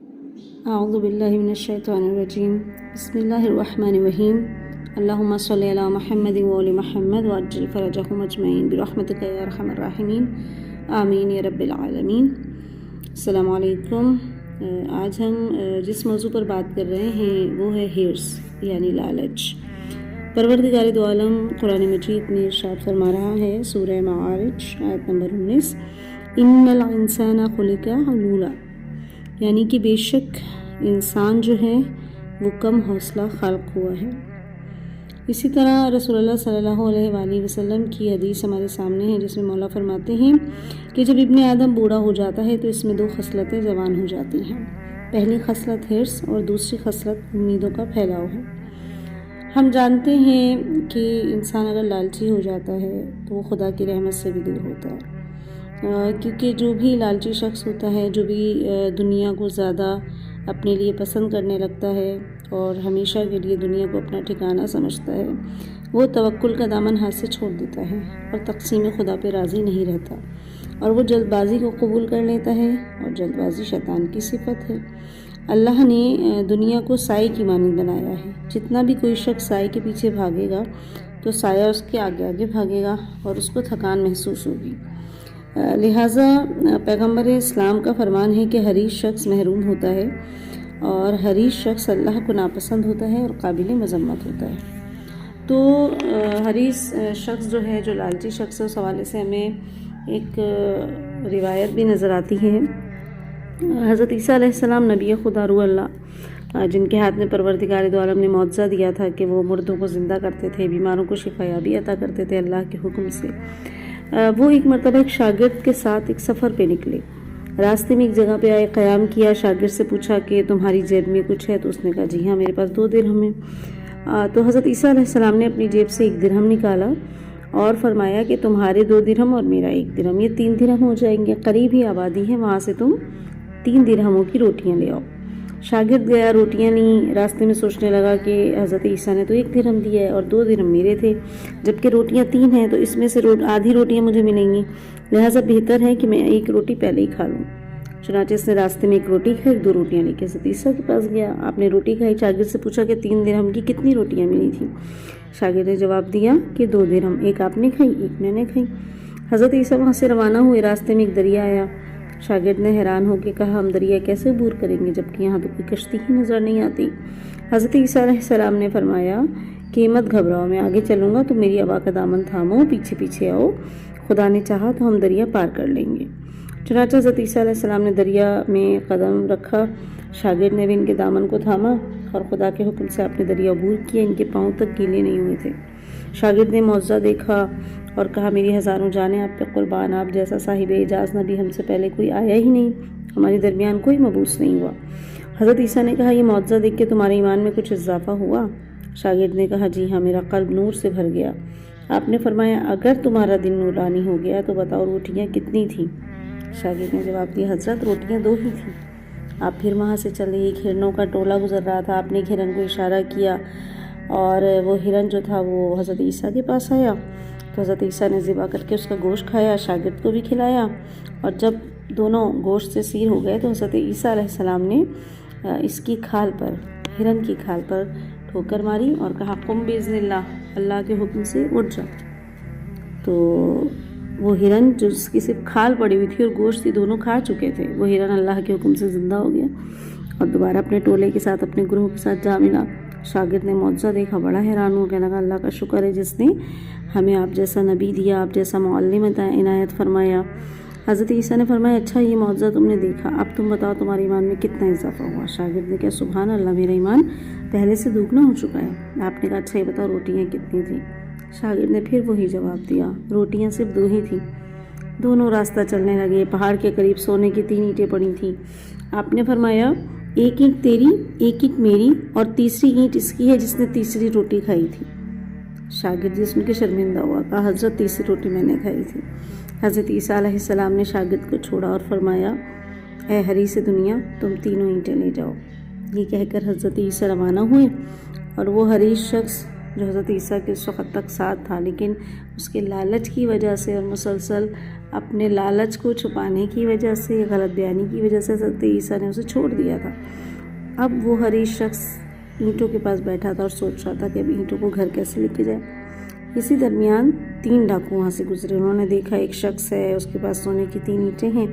اعوذ باللہ من الشیطان الرجیم بسم اللہ الرحمن الرحیم اللہم صلی علی محمد وآل محمد وعجل فرجہم اجمعین برحمتک یا ارحم الراحمین آمین یا رب العالمین۔ السلام علیکم۔ آج ہم جس موضوع پر بات کر رہے ہیں وہ ہے ہرس یعنی لالچ۔ پروردگار دو عالم قرآن مجید میں ارشاد فرما رہا ہے، سورہ معارج آیت نمبر 19، ان الانسان خلق ہلولا، یعنی کہ بے شک انسان جو ہے وہ کم حوصلہ خلق ہوا ہے۔ اسی طرح رسول اللہ صلی اللہ علیہ وآلہ وسلم کی حدیث ہمارے سامنے ہے، جس میں مولا فرماتے ہیں کہ جب ابن آدم بوڑھا ہو جاتا ہے تو اس میں 2 خصلتیں جوان ہو جاتی ہیں۔ پہلی خصلت ہرس اور دوسری خصلت امیدوں کا پھیلاؤ ہے۔ ہم جانتے ہیں کہ انسان اگر لالچی ہو جاتا ہے تو وہ خدا کی رحمت سے بھی دور ہوتا ہے، کیونکہ جو بھی لالچی شخص ہوتا ہے، جو بھی دنیا کو زیادہ اپنے لیے پسند کرنے لگتا ہے اور ہمیشہ کے لیے دنیا کو اپنا ٹھکانہ سمجھتا ہے، وہ توکل کا دامن ہاتھ سے چھوڑ دیتا ہے اور تقسیم خدا پہ راضی نہیں رہتا، اور وہ جلد بازی کو قبول کر لیتا ہے، اور جلد بازی شیطان کی صفت ہے۔ اللہ نے دنیا کو سائے کی مانند بنایا ہے۔ جتنا بھی کوئی شخص سائے کے پیچھے بھاگے گا تو سایہ اس کے آگے آگے بھاگے گا اور اس کو تھکان محسوس ہوگی۔ لہٰذا پیغمبر اسلام کا فرمان ہے کہ حریص شخص محروم ہوتا ہے، اور حریص شخص اللہ کو ناپسند ہوتا ہے اور قابل مذمت ہوتا ہے۔ تو حریص شخص جو ہے، جو لالچی شخص ہے، اس حوالے سے ہمیں ایک روایت بھی نظر آتی ہے۔ حضرت عیسیٰ علیہ السلام نبی خدا روح اللہ، جن کے ہاتھ میں پروردگار دو عالم نے معجزہ دیا تھا کہ وہ مردوں کو زندہ کرتے تھے، بیماروں کو شفا یابی عطا کرتے تھے اللہ کے حکم سے، وہ ایک مرتبہ ایک شاگرد کے ساتھ ایک سفر پہ نکلے۔ راستے میں ایک جگہ پہ آئے، قیام کیا، شاگرد سے پوچھا کہ تمہاری جیب میں کچھ ہے؟ تو اس نے کہا جی ہاں، میرے پاس 2 درہم ہیں۔ تو حضرت عیسیٰ علیہ السلام نے اپنی جیب سے 1 درہم نکالا اور فرمایا کہ تمہارے 2 درہم اور میرا 1 درہم، یہ 3 درہم ہو جائیں گے، قریب ہی آبادی ہے، وہاں سے تم 3 درہموں کی روٹیاں لے آؤ۔ شاگرد گیا، روٹیاں لیں، راستے میں سوچنے لگا کہ حضرت عیسیٰ نے تو 1 درہم دیا ہے اور 2 درہم میرے تھے، جبکہ روٹیاں 3 ہیں، تو اس میں سے آدھی روٹیاں مجھے ملیں گی، لہٰذا بہتر ہے کہ میں 1 روٹی پہلے ہی کھا لوں۔ چنانچہ اس نے راستے میں 1 روٹی کھائی، 2 روٹیاں لے کے حضرت عیسیٰ کے پاس گیا، آپ نے روٹی کھائی، شاگرد سے پوچھا کہ 3 درہم کی کتنی روٹیاں ملی تھیں؟ شاگرد نے جواب دیا کہ 2 درہم، 1 آپ نے کھائی، 1 میں نے کھائی۔ حضرت عیسیٰ وہاں سے روانہ ہوئے، راستے میں ایک دریا آیا، شاگرد نے حیران ہو کے کہا ہم دریا کیسے عبور کریں گے جبکہ یہاں تو کوئی کشتی ہی نظر نہیں آتی؟ حضرت عیسیٰ علیہ السلام نے فرمایا کہ مت گھبراؤ، میں آگے چلوں گا، تو میری ابا کا دامن تھامو، پیچھے پیچھے آؤ، خدا نے چاہا تو ہم دریا پار کر لیں گے۔ چنانچہ حضرت عیسیٰ علیہ السلام نے دریا میں قدم رکھا، شاگرد نے بھی ان کے دامن کو تھاما اور خدا کے حکم سے آپ نے دریا عبور کیا، ان کے پاؤں تک گیلے نہیں ہوئے تھے۔ شاگرد نے معجزہ دیکھا اور کہا میری ہزاروں جانیں آپ پہ قربان، آپ جیسا صاحب اعجاز نبی ہم سے پہلے کوئی آیا ہی نہیں، ہمارے درمیان کوئی مبعوث نہیں ہوا۔ حضرت عیسیٰ نے کہا یہ معجزہ دیکھ کے تمہارے ایمان میں کچھ اضافہ ہوا؟ شاگرد نے کہا جی ہاں، میرا قلب نور سے بھر گیا۔ آپ نے فرمایا اگر تمہارا دل نورانی ہو گیا تو بتاؤ روٹیاں کتنی تھیں؟ شاگرد نے جواب دیا حضرت روٹیاں 2 ہی تھیں۔ آپ پھر وہاں سے چلے، ایک ہرنوں کا ٹولہ گزر رہا تھا، آپ نے ایک ہرن کو اشارہ کیا اور وہ ہرن جو تھا وہ حضرت عیسیٰ کے پاس آیا، تو حضرت عیسیٰ نے ذبح کر کے اس کا گوشت کھایا، شاگرد کو بھی کھلایا، اور جب دونوں گوشت سے سیر ہو گئے تو حضرت عیسیٰ علیہ السلام نے اس کی کھال پر، ہرن کی کھال پر ٹھوکر ماری اور کہا قم باذن اللہ، اللہ کے حکم سے اٹھ جا۔ تو وہ ہرن جو اس کی صرف کھال پڑی ہوئی تھی اور گوشت تھی، دونوں کھا چکے تھے، وہ ہرن اللہ کے حکم سے زندہ ہو گیا اور دوبارہ اپنے ٹولے کے ساتھ، اپنے گروہ کے ساتھ جا ملا۔ شاگرد نے معجزہ دیکھا، بڑا حیران ہو، کہنے لگا اللہ کا شکر ہے جس نے ہمیں آپ جیسا نبی دیا، آپ جیسا معلم عنایت فرمایا۔ حضرت عیسیٰ نے فرمایا اچھا یہ معجزہ تم نے دیکھا، اب تم بتاؤ تمہارے ایمان میں کتنا اضافہ ہوا؟ شاگرد نے کہا سبحان اللہ، میرا ایمان پہلے سے دوگنا ہو چکا ہے۔ آپ نے کہا اچھا یہ بتاؤ روٹیاں کتنی تھیں؟ شاگرد نے پھر وہی جواب دیا، روٹیاں صرف 2 ہی تھیں۔ دونوں راستہ چلنے لگے، پہاڑ کے قریب سونے کی 3 اینٹیں پڑی تھیں۔ آپ نے فرمایا 1 اینٹ تیری، 1 اینٹ میری، اور تیسری اینٹ اس کی ہے جس نے تیسری روٹی کھائی تھی۔ شاگرد جسم کے شرمندہ ہوا، کہا حضرت تیسری روٹی میں نے کھائی تھی۔ حضرت عیسیٰ علیہ السلام نے شاگرد کو چھوڑا اور فرمایا اے حریص دنیا، تم 3 اینٹیں لے جاؤ۔ یہ کہہ کر حضرت عیسیٰ روانہ ہوئے اور وہ حریص شخص جو حضرت عیسیٰ کے اس وقت تک ساتھ تھا، لیکن اس کے لالچ کی وجہ سے اور مسلسل اپنے لالچ کو چھپانے کی وجہ سے، غلط بیانی کی وجہ سے حضرت عیسیٰ نے اسے چھوڑ دیا تھا۔ اب وہ حریص شخص اینٹوں کے پاس بیٹھا تھا اور سوچ رہا تھا کہ اب اینٹوں کو گھر کیسے لے کے جائے۔ اسی درمیان 3 ڈاکو وہاں سے گزرے۔ انہوں نے دیکھا ایک شخص ہے، اس کے پاس سونے کی 3 اینٹیں ہیں۔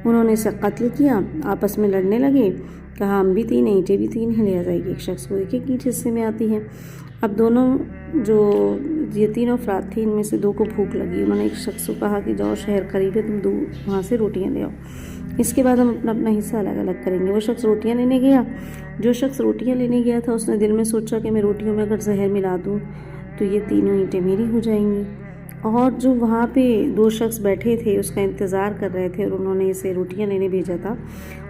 انہوں نے اسے قتل کیا، آپس میں لڑنے لگے، کہا ہم بھی 3 اینٹیں بھی 3 ہیں، لے جائے گی ایک شخص کو ایک اینٹ حصے میں آتی ہے۔ اب دونوں جو یہ 3 افراد تھے، ان میں سے 2 کو بھوک لگی۔ انہوں نے ایک شخص کو کہا کہ جاؤ شہر قریب ہے، تم وہاں سے روٹیاں لے آؤ، اس کے بعد ہم اپنا اپنا حصہ الگ الگ کریں گے۔ وہ شخص روٹیاں لینے گیا۔ جو شخص روٹیاں لینے گیا تھا اس نے دل میں سوچا کہ میں روٹیوں میں اگر زہر ملا دوں تو یہ 3 اینٹیں میری ہو جائیں گی۔ اور جو وہاں پہ 2 شخص بیٹھے تھے اس کا انتظار کر رہے تھے اور انہوں نے اسے روٹیاں لینے بھیجا تھا،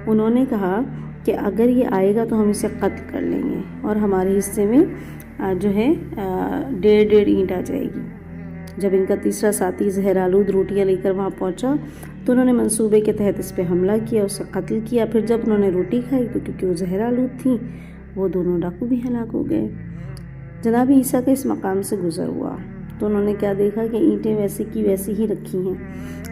انہوں نے کہا کہ اگر یہ آئے گا تو ہم اسے قتل کر لیں گے اور ہمارے حصے میں جو ہے 1.5 اینٹ آ جائے گی۔ جب ان کا تیسرا ساتھی زہر آلود روٹیاں لے کر وہاں پہنچا تو انہوں نے منصوبے کے تحت اس پہ حملہ کیا، اسے قتل کیا۔ پھر جب انہوں نے روٹی کھائی تو کیونکہ وہ زہر آلود تھیں، وہ دونوں ڈاکو بھی ہلاک ہو گئے۔ جناب عیسیٰ کا اس مقام سے گزر ہوا تو انہوں نے کیا دیکھا کہ اینٹیں ویسی کی ویسی ہی رکھی ہیں،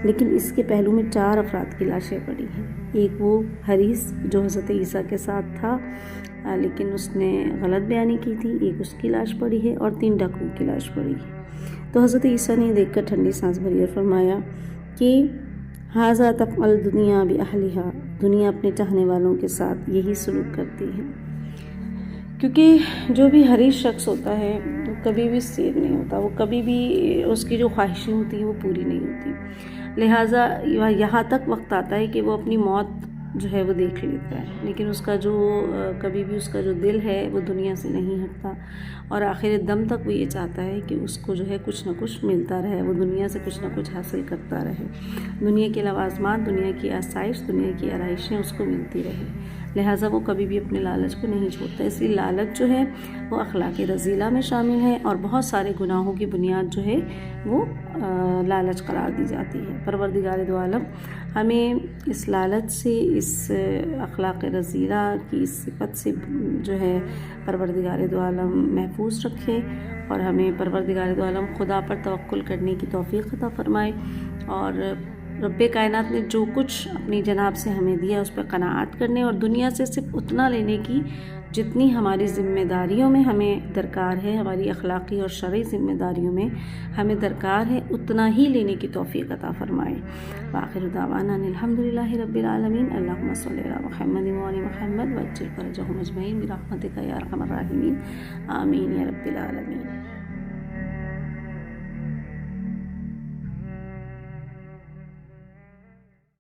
لیکن اس کے پہلو میں 4 افراد کی لاشیں پڑی ہیں۔ ایک وہ حریص جو حضرت عیسیٰ کے ساتھ تھا لیکن اس نے غلط بیانی کی تھی، ایک اس کی لاش پڑی ہے اور 3 ڈاکو کی لاش پڑی ہے۔ تو حضرت عیسیٰ نے دیکھ کر ٹھنڈی سانس بھری اور فرمایا کہ ھذا تفعل دنیا باہلھا، دنیا اپنے چاہنے والوں کے ساتھ یہی سلوک کرتی ہے۔ کیونکہ جو بھی حریص شخص ہوتا ہے وہ کبھی بھی سیر نہیں ہوتا، وہ کبھی بھی اس کی جو خواہشیں ہوتی ہیں وہ پوری نہیں ہوتی، لہٰذا یہاں تک وقت آتا ہے کہ وہ اپنی موت جو ہے وہ دیکھ لیتا ہے، لیکن اس کا جو کبھی بھی اس کا جو دل ہے وہ دنیا سے نہیں ہٹتا اور آخر دم تک وہ یہ چاہتا ہے کہ اس کو جو ہے کچھ نہ کچھ ملتا رہے، وہ دنیا سے کچھ نہ کچھ حاصل کرتا رہے، دنیا کے لوازمات، دنیا کی آسائش، دنیا کی آرائشیں اس کو ملتی رہے، لہٰذا وہ کبھی بھی اپنے لالچ کو نہیں چھوڑتا۔ اس لیے لالچ جو ہے وہ اخلاق رذیلہ میں شامل ہے اور بہت سارے گناہوں کی بنیاد جو ہے وہ لالچ قرار دی جاتی ہے۔ پروردگار دو عالم ہمیں اس لالچ سے، اس اخلاق رذیلہ کی اس صفت سے جو ہے پروردگار دو عالم محفوظ رکھے اور ہمیں پروردگار دو عالم خدا پر توکل کرنے کی توفیق عطا فرمائے اور رب کائنات نے جو کچھ اپنی جناب سے ہمیں دیا اس پہ قناعت کرنے اور دنیا سے صرف اتنا لینے کی جتنی ہماری ذمہ داریوں میں ہمیں درکار ہے، ہماری اخلاقی اور شرعی ذمہ داریوں میں ہمیں درکار ہے، اتنا ہی لینے کی توفیق عطا فرمائے۔ وآخر دعوانا الحمدللہ رب العالمین۔ اللہم صلی علی محمد وعلی محمد وعجل فرجہم اجمعین برحمتک یا ارحم الراحمین، آمین یا رب العالمین۔